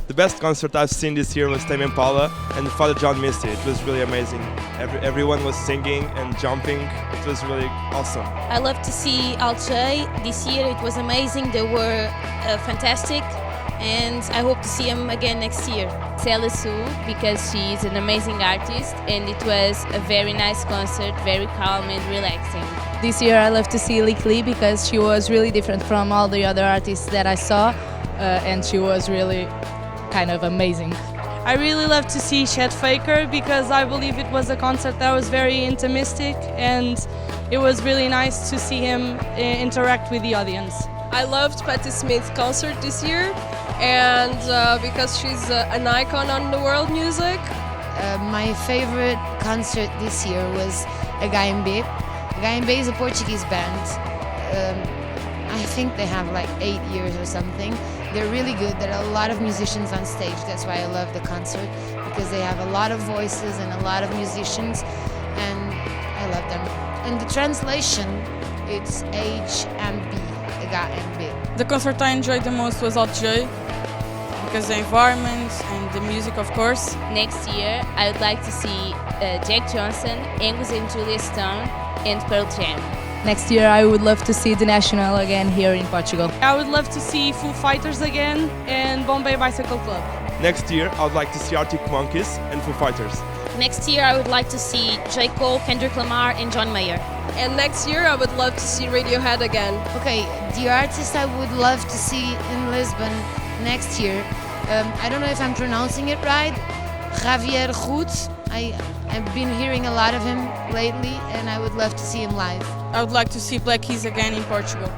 The best concert I've seen this year was Tame Impala and Father John Misty. It was really amazing. Everyone was singing and jumping. It was really awesome. I love to see Alcei this year. It was amazing. They were fantastic, and I hope to see them again next year. Célia Sue, because she is an amazing artist, and it was a very nice concert, very calm and relaxing. This year I love to see Lick Lee because she was really different from all the other artists that I saw, and she was really kind of amazing. I really love to see Chet Faker because I believe it was a concert that was very intimistic, and it was really nice to see him interact with the audience. I loved Patti Smith's concert this year, and because she's an icon on the world music. My favorite concert this year was HMB. HMB is a Portuguese band. I think they have like 8 years or something. They're really good. There are a lot of musicians on stage. That's why I love the concert, because they have a lot of voices and a lot of musicians, and I love them. And the translation, it's HMB. The concert I enjoyed the most was Alcei, because the environment and the music, of course. Next year, I would like to see Jack Johnson, Angus and Julia Stone, and Pearl Jam. Next year I would love to see The National again here in Portugal. I would love to see Foo Fighters again and Bombay Bicycle Club. Next year, I would like to see Arctic Monkeys and Foo Fighters. Next year I would like to see J. Cole, Kendrick Lamar, and John Mayer. And next year I would love to see Radiohead again. Okay, the artist I would love to see in Lisbon next year, I don't know if I'm pronouncing it right, Javier Goed. I've been hearing a lot of him lately, and I would love to see him live. I would like to see Black Keys again in Portugal.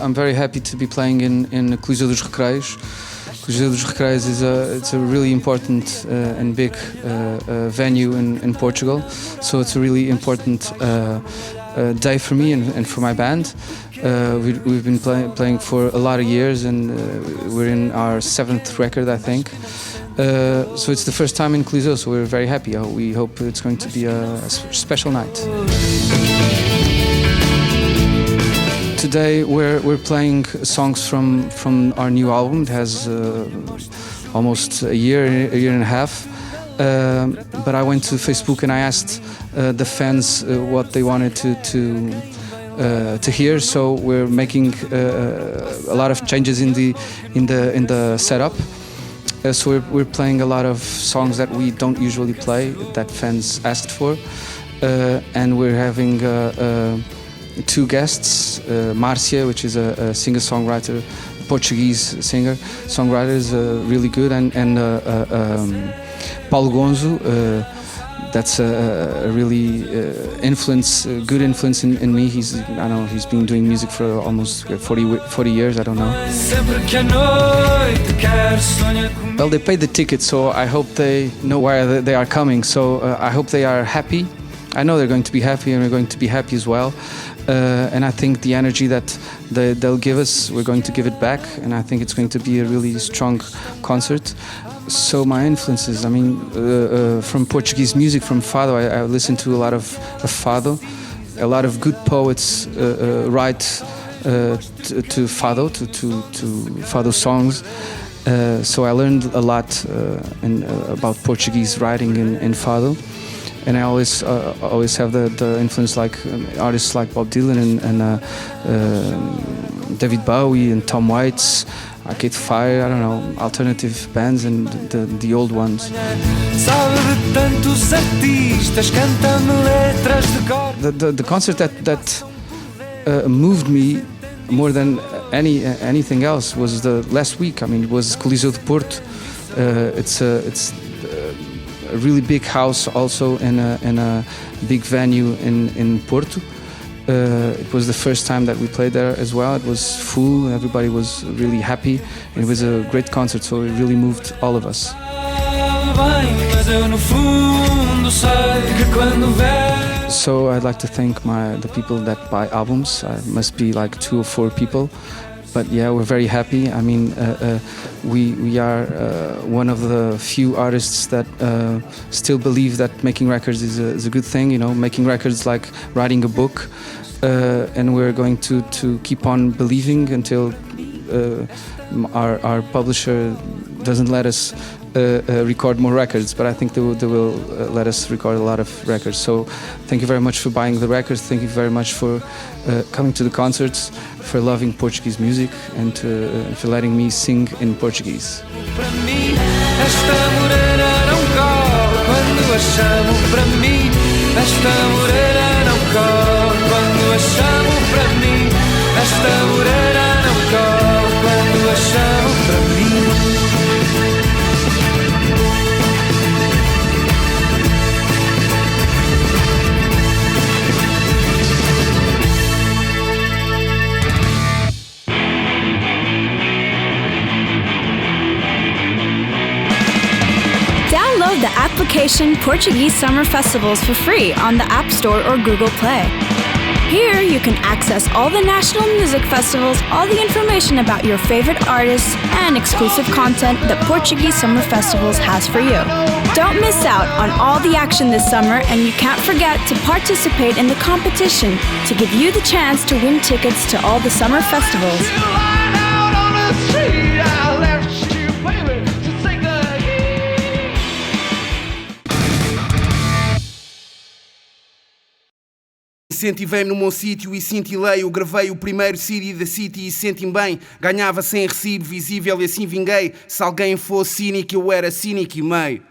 I'm very happy to be playing in Coliseu dos Recreios. Coliseu dos Recreios it's a really important and big venue in Portugal, so it's a really important day for me and for my band. We've been playing for a lot of years, and we're in our 7th record, I think. So it's the first time in Coliseu, so we're very happy. We hope it's going to be a special night. Today we're playing songs from our new album. It has almost a year and a half. But I went to Facebook and I asked the fans what they wanted to hear. So we're making a lot of changes in the setup. So we're playing a lot of songs that we don't usually play, that fans asked for, and we're having 2 guests. Marcia, which is a singer-songwriter, Portuguese singer-songwriter, is really good, and Paulo Gonzo, that's a really good influence in me. He's been doing music for almost 40 years, I don't know. Well, they paid the ticket, so I hope they know why they are coming. So I hope they are happy. I know they're going to be happy, and we're going to be happy as well. And I think the energy that they'll give us, we're going to give it back, and I think it's going to be a really strong concert. So my influences, from Portuguese music, from Fado, I listen to a lot of Fado. A lot of good poets write to Fado, to Fado songs. So I learned a lot about Portuguese writing in Fado. And I always have the influence, like artists like Bob Dylan and David Bowie and Tom Waits, Arcade Fire, I don't know, alternative bands and the old ones. The concert that moved me more than anything else was the last week. It was Coliseu de Porto. It's a really big house, also in a big venue in Porto. It was the first time that we played there as well. It was full, everybody was really happy, and it was a great concert, so it really moved all of us. So I'd like to thank the people that buy albums. Must be like 2 or 4 people. But yeah, we're very happy. We are one of the few artists that still believe that making records is a good thing. Making records like writing a book, and we're going to keep on believing until our publisher doesn't let us record more records. But I think they will let us record a lot of records. So thank you very much for buying the records. Thank you very much for coming to the concerts, for loving Portuguese music, and for letting me sing in Portuguese. Download the application Portuguese Summer Festivals for free on the App Store or Google Play. Here you can access all the national music festivals, all the information about your favorite artists, and exclusive content that Portuguese Summer Festivals has for you. Don't miss out on all the action this summer, and you can't forget to participate in the competition to give you the chance to win tickets to all the summer festivals. Incentivei-me no meu sítio e cintilei. Eu gravei o primeiro CD da City e senti-me bem. Ganhava sem recibo visível e assim vinguei. Se alguém fosse cínico, eu era cínico e meio.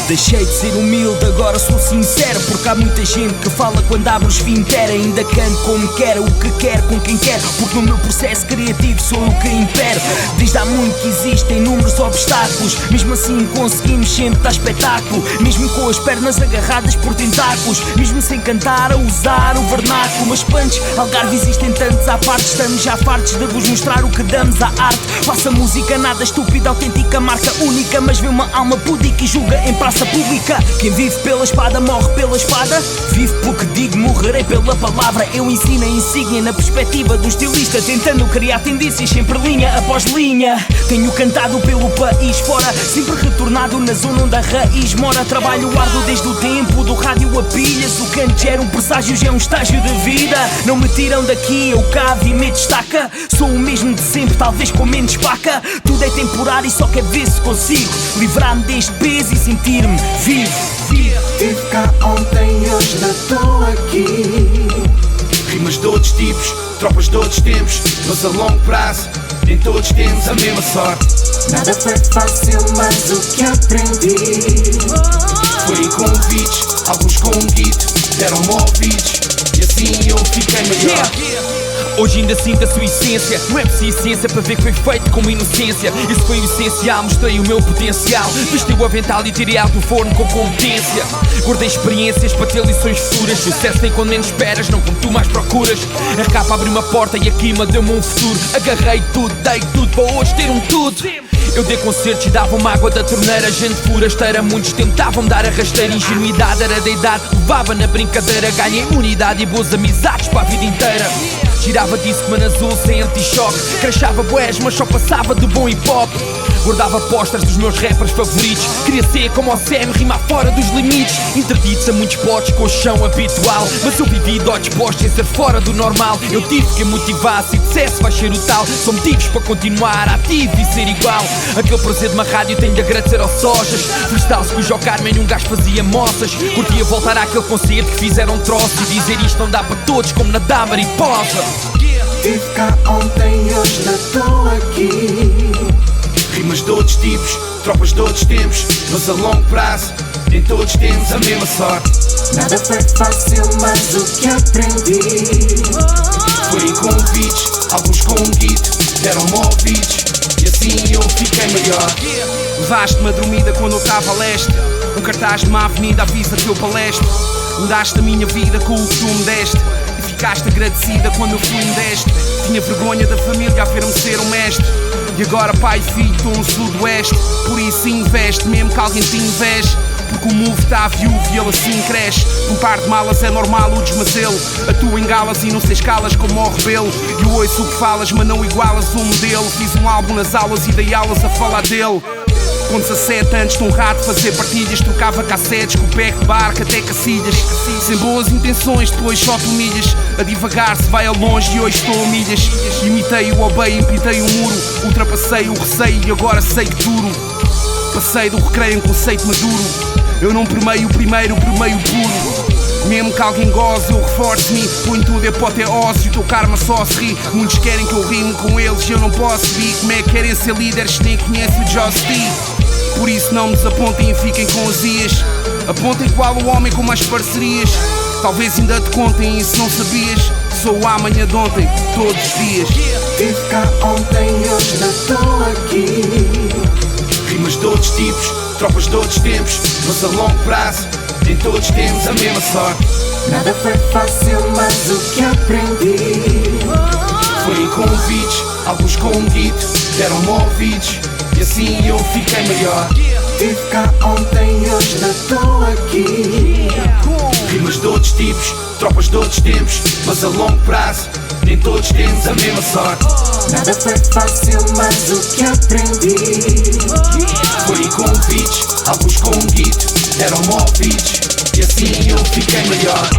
Deixei de ser humilde, agora sou sincero, porque há muita gente que fala quando abre o esfíncter. Ainda canto como quero, o que quero, com quem quero, porque no meu processo criativo sou eu que impero. Desde há muito que existem inúmeros obstáculos, mesmo assim conseguimos sempre dar espetáculo. Mesmo com as pernas agarradas por tentáculos, mesmo sem cantar a usar o vernáculo. Mas punch, Algarve existem tantos à parte, estamos já fartos de vos mostrar o que damos à arte. Faça música nada estúpida, autêntica, marca única, mas vê uma alma púdica e julga em praça pública. Quem vive pela espada morre pela espada, vive porque digo, morrerei pela palavra. Eu ensino a insígnia na perspectiva do estilista, tentando criar tendências sempre linha após linha. Tenho cantado pelo país fora, sempre retornado na zona onde a raiz mora. Trabalho árduo desde o tempo do rádio a pilhas. O canto gera um presságio, já é um estágio de vida. Não me tiram daqui, eu cavo e me destaca. Sou o mesmo de sempre, talvez com menos paca. Tudo é temporário e só quero ver se consigo livrar-me deste peso e sentir-me vivo. Tive cá ontem e hoje não estou aqui. Rimas de outros tipos, tropas de outros tempos, mas a longo prazo nem todos temos a mesma sorte. Nada foi fácil, mas o que aprendi foi em convites, alguns com um guito, deram-me ouvidos e assim eu fiquei melhor. Hoje ainda sinto a sua essência, não é preciso ciência para ver que foi feito com inocência. Isso foi o essencial, mostrei o meu potencial. Vesti o avental e tirei algo do forno com competência. Guardei experiências para ter lições futuras. Sucesso tem quando menos esperas, não como tu mais procuras. A capa abriu uma porta e a queima deu-me um futuro. Agarrei tudo, dei tudo para hoje ter um tudo. Eu dei concertos e dava uma água da torneira. Gente forasteira, muitos tentavam dar a rasteira. Ingenuidade era da idade, levava na brincadeira. Ganhei unidade e boas amizades para a vida inteira. Girava disco, mano azul, sem anti-choque. Crachava bués, mas só passava de bom hip-hop. Guardava posters dos meus rappers favoritos. Queria ser como o Sam, rimar fora dos limites. Interditos a muitos potes com o chão habitual, mas eu vivi de olhos postos em ser fora do normal. Eu tive que motivasse e dissesse vai ser o tal. São motivos para continuar ativo e ser igual. Aquele prazer de uma rádio tenho de agradecer aos sojas. Freestyles cujo ao Carmen um gajo fazia moças. Curtia voltar àquele concerto que fizeram troço e dizer isto não dá para todos como nadar mariposa. Tive cá ontem e hoje não estou aqui. Rimas de outros tipos, tropas de outros tempos, mas a longo prazo nem todos temos a mesma sorte. Nada foi fácil, mas o que aprendi foi em convites, alguns com um guito, deram-me ouvidos e assim eu fiquei melhor. Levaste-me a dormida quando eu estava a leste. Um cartaz numa avenida avisa que eu palestre. Mudaste a minha vida com o que tu me deste e ficaste agradecida quando eu fui deste. Tinha vergonha da família a ver-me ser um mestre. E agora pai e filho estão no sudoeste. Por isso investe, mesmo que alguém te inveje. Porque o move está viúvo e ele assim cresce. Um par de malas é normal o desmazelo. A tua engalas e não sei escalas como o rebelo. E eu ouço o que falas mas não igualas o modelo. Fiz um álbum nas aulas e dei aulas a falar dele. Com 17 anos de um rato fazer partilhas. Trocava cassetes com o pé de barco até Cacilhas. Sem boas intenções depois só tu milhas. A divagar se vai a longe e hoje estou a milhas. Imitei o obeio, pintei o muro. Ultrapassei o receio e agora sei que duro. Passei do recreio em conceito maduro. Eu não primeio o primeiro, primeio o puro. Mesmo que alguém goze, eu reforço-me. Ponho tudo é apoteose e o teu karma só se ri. Muitos querem que eu rime com eles e eu não posso vir. Como é que querem ser líderes se nem conhecem o Joss D? Por isso não me desapontem e fiquem com as ias. Apontem qual o homem com mais parcerias. Talvez ainda te contem e se não sabias, sou o amanhã de ontem, todos os dias. Tive cá ontem e hoje não estou aqui. Rimas de outros tipos, tropas de outros tempos, mas a longo prazo nem todos temos a mesma sorte. Nada foi fácil, mas o que aprendi foi em convites, alguns com um guito, deram-me ouvidos e assim eu fiquei melhor. Tive cá ontem e hoje não estou aqui. Rimas de outros tipos, tropas de outros tempos, mas a longo prazo nem todos temos a mesma sorte. Nada foi fácil, mas o que aprendi foi em convites, alguns com um guito, deram-me ouvidos e assim eu fiquei melhor.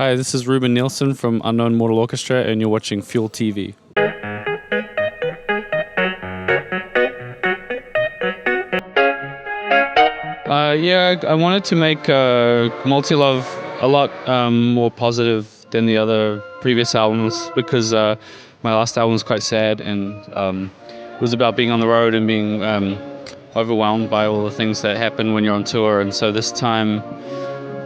Hi, this is Ruben Nielsen from Unknown Mortal Orchestra, and you're watching Fuel TV. I wanted to make Multi-Love a lot more positive than the other previous albums because my last album was quite sad and it was about being on the road and being overwhelmed by all the things that happen when you're on tour. And so this time,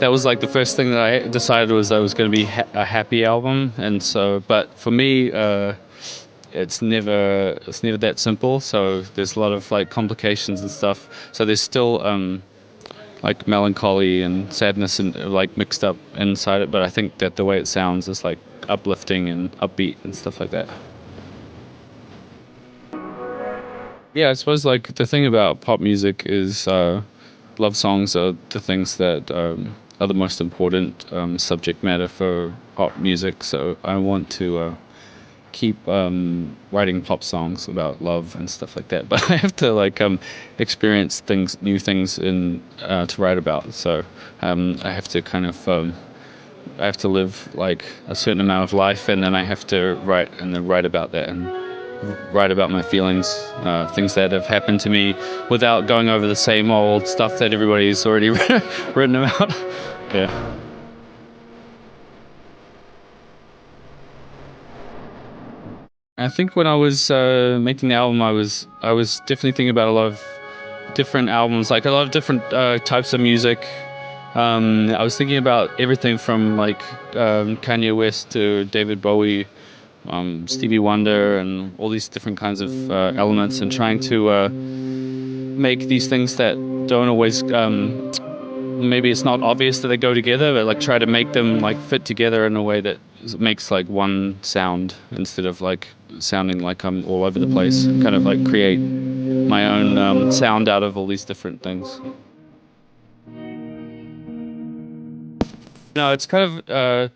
that was like the first thing that I decided was that it was going to be a happy album. And so, but for me, it's never that simple. So there's a lot of like complications and stuff. So there's still like melancholy and sadness and like mixed up inside it. But I think that the way it sounds is like uplifting and upbeat and stuff like that. Yeah, I suppose like the thing about pop music is love songs are the things that are the most important subject matter for pop music. So I want to keep writing pop songs about love and stuff like that. But I have to like experience new things to write about. So I have to kind of I have to live like a certain amount of life, and then I have to write about that and write about my feelings, things that have happened to me, without going over the same old stuff that everybody's already written about. Yeah. I think when I was making the album, I was definitely thinking about a lot of different albums, like a lot of different types of music. I was thinking about everything from like Kanye West to David Bowie, Stevie Wonder, and all these different kinds of elements, and trying to make these things that don't always maybe it's not obvious that they go together, but like try to make them like fit together in a way that makes like one sound instead of like sounding like I'm all over the place. Kind of like create my own sound out of all these different things. No, it's kind of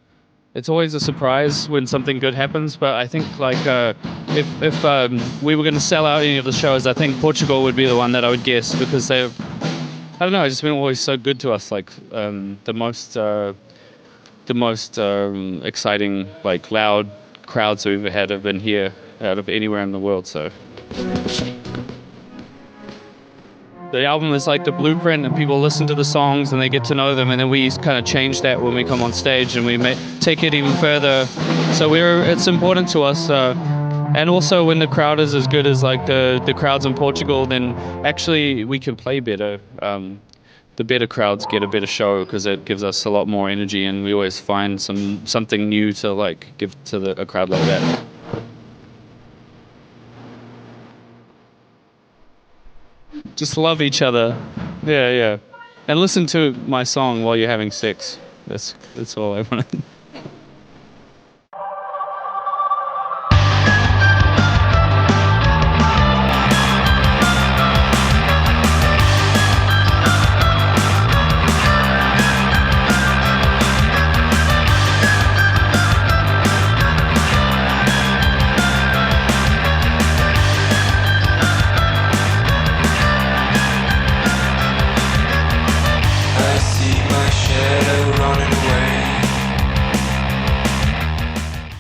it's always a surprise when something good happens, but I think like if we were going to sell out any of the shows, I think Portugal would be the one that I would guess, because they've, I don't know, it's just been always so good to us. Like the most exciting, like loud crowds we've ever had have been here out of anywhere in the world. So the album is like the blueprint, and people listen to the songs and they get to know them, and then we kind of change that when we come on stage and we take it even further. So it's important to us. And also when the crowd is as good as like the crowds in Portugal, then actually we can play better. The better crowds get a better show because it gives us a lot more energy, and we always find something new to like give to a crowd like that. Just love each other. Yeah. And listen to my song while you're having sex. That's all I want.